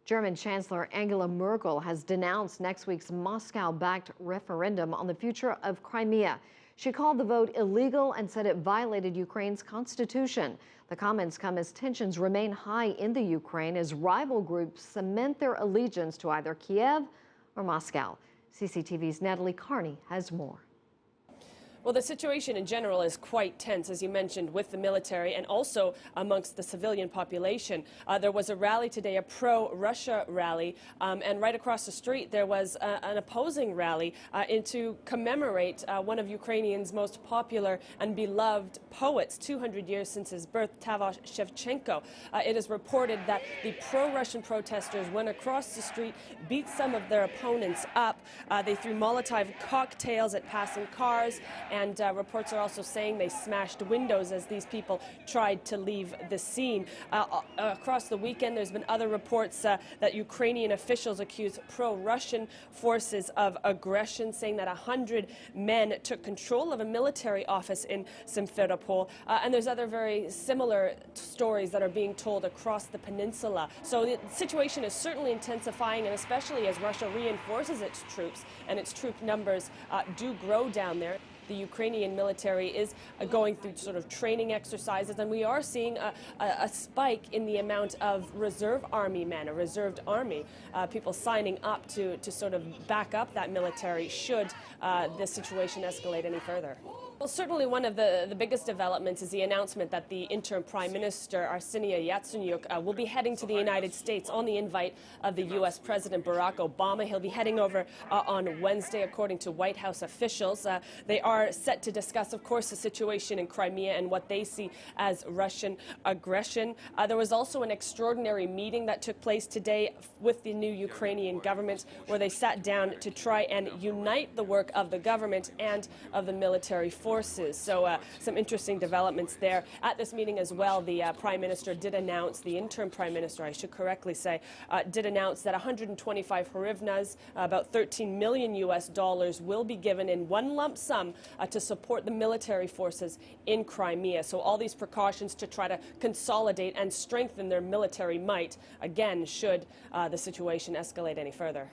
German Chancellor Angela Merkel has denounced next week's Moscow-backed referendum on the future of Crimea. She called the vote illegal and said it violated Ukraine's constitution. The comments come as tensions remain high in the Ukraine as rival groups cement their allegiance to either Kiev or Moscow. CCTV's Natalie Carney has more. Well, the situation in general is quite tense, as you mentioned, with the military and also amongst the civilian population. There was a rally today, a pro-Russia rally, and right across the street there was an opposing rally to commemorate one of Ukrainians' most popular and beloved poets, 200 years since his birth, Taras Shevchenko. It is reported that the pro-Russian protesters went across the street, beat some of their opponents up. They threw Molotov cocktails at passing cars, and reports are also saying they smashed windows as these people tried to leave the scene. Across the weekend, there's been other reports that Ukrainian officials accuse pro-Russian forces of aggression, saying that 100 men took control of a military office in Simferopol. And there's other very similar stories that are being told across the peninsula. So the situation is certainly intensifying, and especially as Russia reinforces its troops and its troop numbers do grow down there. The Ukrainian military is going through sort of training exercises, and we are seeing a spike in the amount of reserve army men, a reserved army, people signing up to sort of back up that military should the situation escalate any further. Well, certainly one of the biggest developments is the announcement that the interim Prime Minister, Arseniy Yatsenyuk, will be heading to the United States on the invite of the U.S. President Barack Obama. He'll be heading over on Wednesday, according to White House officials. They are set to discuss, of course, the situation in Crimea and what they see as Russian aggression. There was also an extraordinary meeting that took place today with the new Ukrainian government, where they sat down to try and unite the work of the government and of the military forces. So some interesting developments there. At this meeting as well, the Prime Minister did announce, the interim Prime Minister, I should correctly say, did announce that 125 hryvnias, about $13 million will be given in one lump sum to support the military forces in Crimea. So all these precautions to try to consolidate and strengthen their military might, again, should the situation escalate any further.